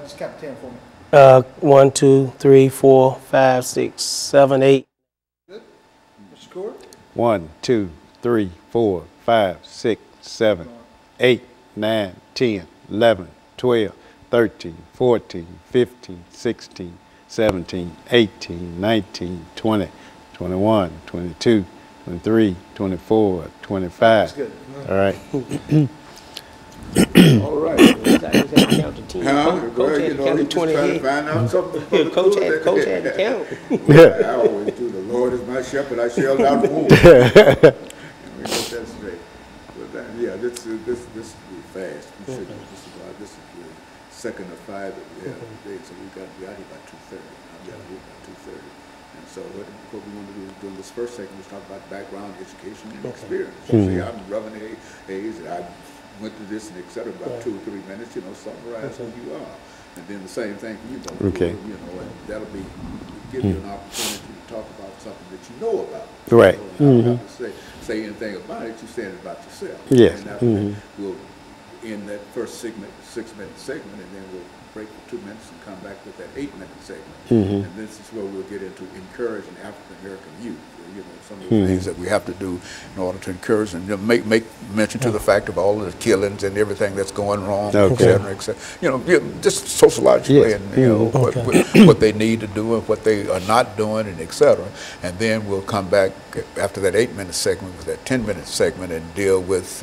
Just count to 10 for me. 1, 2, 3, 4, 5, 6, 7, 8. Good. Mr. Court? 1, 2, 3, 4, 5, 6, 7, 8, 9, 10, 11, 12, 13, 14, 15, 16, 17, 18, 19, 20, 21, 22, 23, 24, 25. That's good. All right. All right. Coach had to count to 28. Coach had to count. I always do. The Lord is my shepherd; I shall not want. Let me get that straight. But yeah, this will be fast. We should, this is the second of 5 that we have today, so we got to be out here by 2:30. I've got to leave by 2:30. And so what we want to do during this first segment is talk about background, education, and experience. So say I'm Reverend Hayes, and I went through this and et cetera, about 2 or 3 minutes, summarize who you are. And then the same thing for you, brother. Okay. And that'll give you an opportunity to talk about something that you know about. Right. So you don't have to say anything about it, you're saying it about yourself. Yes. And after that, we'll end that first 6-minute segment, and then we'll break for 2 minutes and come back with that 8-minute segment. And this is where we'll get into encouraging African American youth. Some of the things that we have to do in order to encourage and make mention to the fact of all of the killings and everything that's going wrong, et cetera, et cetera. Just sociologically, and what they need to do and what they are not doing, and et cetera. And then we'll come back after that 8-minute segment with that 10-minute segment and deal with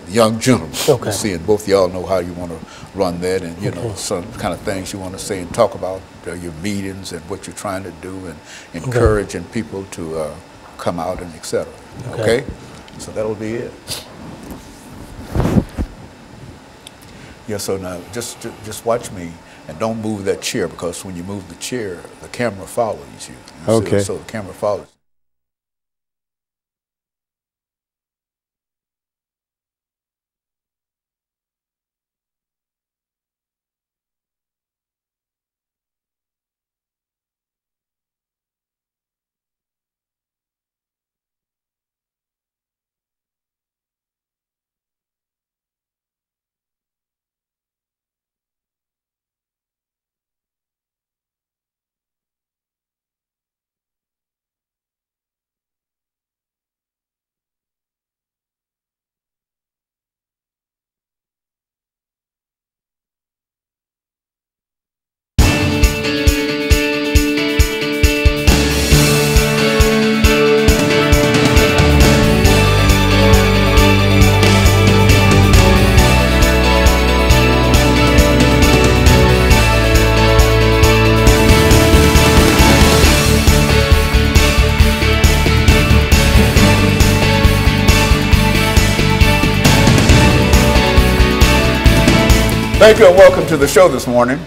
young gentlemen. Okay. See, and both of y'all know how you want to run that, and some kind of things you want to say and talk about your meetings and what you're trying to do, and encouraging people to come out and et cetera. Okay? So that'll be it. Yeah. So now just watch me and don't move that chair, because when you move the chair, the camera follows you. Okay. So the camera follows. Thank you and welcome to the show this morning.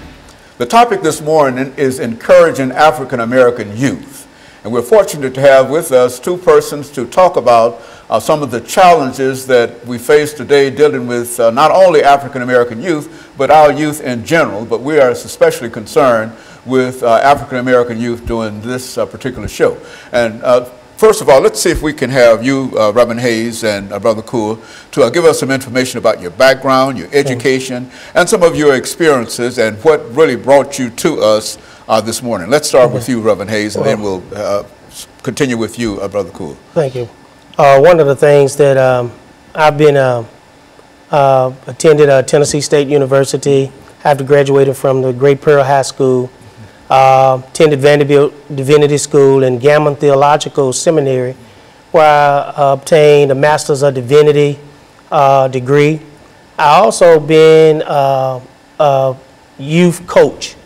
The topic this morning is encouraging African American youth. And we're fortunate to have with us 2 persons to talk about some of the challenges that we face today dealing with not only African American youth, but our youth in general. But we are especially concerned with African American youth doing this particular show. And first of all, let's see if we can have you, Reverend Hayes and Brother Cool, to give us some information about your background, your education, and some of your experiences and what really brought you to us this morning. Let's start with you, Reverend Hayes, and then we'll continue with you, Brother Cool. Thank you. One of the things that I've been attended Tennessee State University after graduating from the Great Pearl High School. Attended Vanderbilt Divinity School and Gammon Theological Seminary, where I obtained a Master's of Divinity degree. I also been a youth coach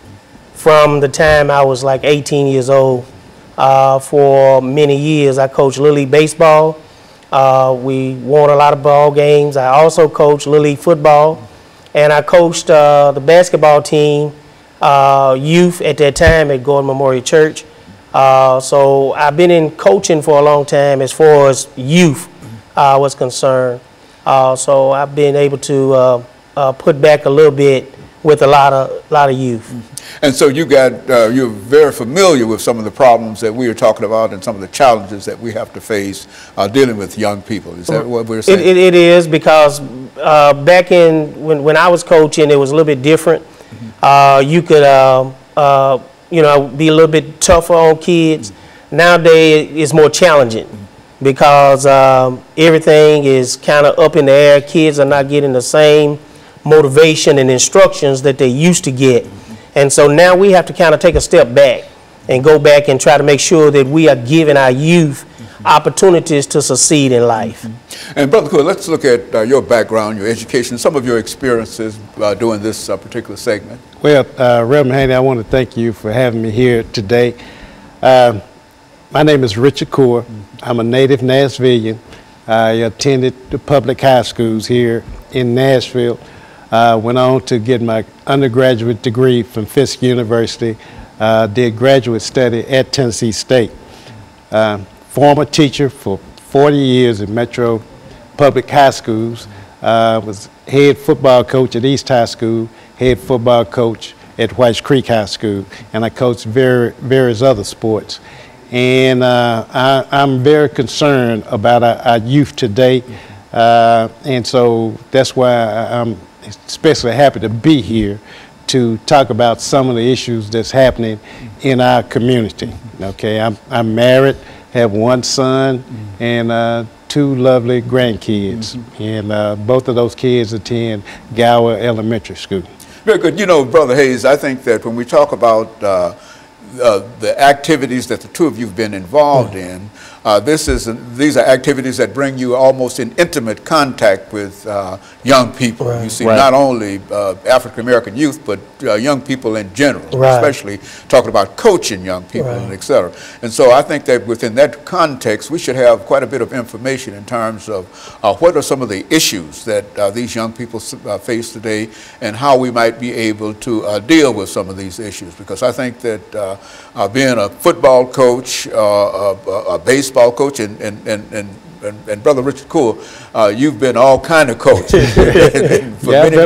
from the time I was like 18 years old. For many years, I coached Little League baseball. We won a lot of ball games. I also coached Little League football, and I coached the basketball team. Youth at that time at Gordon Memorial Church. So I've been in coaching for a long time as far as youth was concerned. So I've been able to put back a little bit with a lot of youth. And so you're very familiar with some of the problems that we are talking about and some of the challenges that we have to face dealing with young people. Is that what we're saying? It is, because back when I was coaching, it was a little bit different. You could, you know, be a little bit tougher on kids. Nowadays, it's more challenging because everything is kind of up in the air. Kids are not getting the same motivation and instructions that they used to get. And so now we have to kind of take a step back and go back and try to make sure that we are giving our youth opportunities to succeed in life. And Brother Cool, let's look at your background, your education, some of your experiences doing this particular segment. Well, Reverend Haney, I want to thank you for having me here today. My name is RCoure. I'm a native Nashvilleian. I attended the public high schools here in Nashville. Went on to get my undergraduate degree from Fisk University. Did graduate study at Tennessee State. Former teacher for 40 years in Metro Public High Schools. Was head football coach at East High School, head football coach at White Creek High School, and I coached various other sports. And I'm very concerned about our youth today, and so that's why I'm especially happy to be here to talk about some of the issues that's happening in our community. Okay, I'm married, have one son, and 2 lovely grandkids, and both of those kids attend Gower Elementary School. Very good. You know, Brother Hayes, I think that when we talk about the activities that the two of you have been involved in, these are activities that bring you almost in intimate contact with young people. Right. You see, not only African American youth, but young people in general, especially talking about coaching young people, and et cetera. And so I think that within that context, we should have quite a bit of information in terms of what are some of the issues that these young people face today, and how we might be able to deal with some of these issues. Because I think that being a football coach, a baseball coach, and Brother RCoure, you've been all kind of coaches for many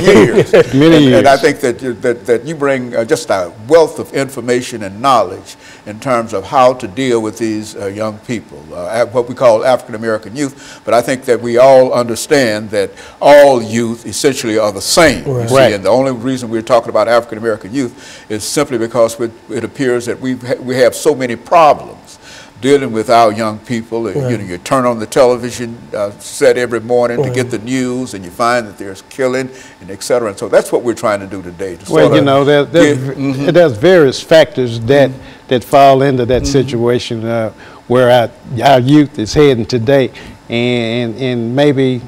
years. And I think that you bring just a wealth of information and knowledge in terms of how to deal with these young people, what we call African American youth. But I think that we all understand that all youth essentially are the same. You see, and the only reason we're talking about African American youth is simply because it appears that we have so many problems dealing with our young people. You know, you turn on the television set every morning to get the news, and you find that there's killing and et cetera. And so that's what we're trying to do today. To well, you know, there's various factors that fall into that situation where our youth is heading today, and maybe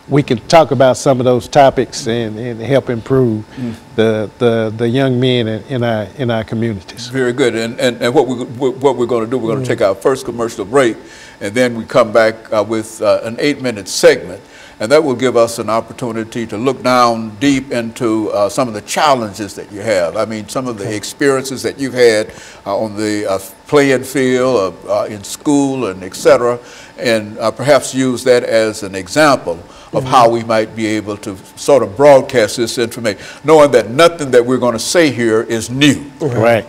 we can talk about some of those topics and help improve the young men in our communities. Very good. And what we're going to do, we're going to take our first commercial break, and then we come back with an 8-minute segment. And that will give us an opportunity to look down deep into some of the challenges that you have. I mean, some of the experiences that you've had on the playing field, in school, and et cetera, and perhaps use that as an example of how we might be able to sort of broadcast this information, knowing that nothing that we're going to say here is new.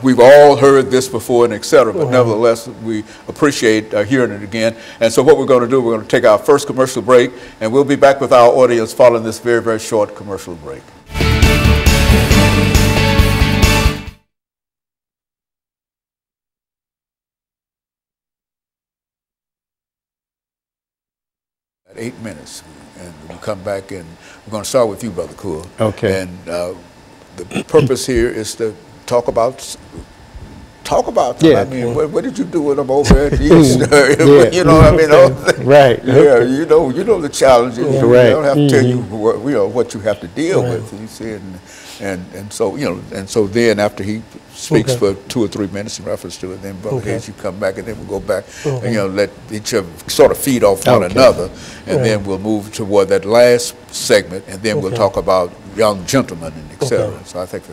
We've all heard this before and et cetera, but nevertheless, we appreciate hearing it again. And so what we're going to do, we're going to take our first commercial break, and we'll be back with our audience following this very, very short commercial break. At 8 minutes, and we'll come back, and we're going to start with you, Brother Cool. Okay. And the purpose here is to talk about them. I mean, what did you do with them over at East? You know, I mean, you know the challenges. I don't have to tell you what you have to deal with. You see, and so and so then after he speaks for 2 or 3 minutes in reference to it, then Brother Hayes, you come back, and then we'll go back and let each of sort of feed off one another, and then we'll move toward that last segment, and then we'll talk about young gentlemen and et cetera. So I think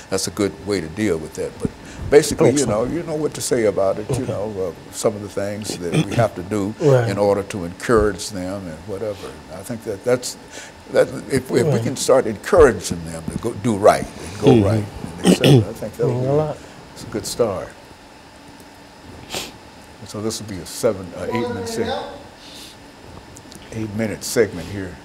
that's a good way to deal with that. But basically, you know what to say about it. You know, some of the things that we have to do in order to encourage them and whatever. I think that if we can start encouraging them to do right and go right, and et cetera, I think that's a good start. And so this will be a 8-minute segment here.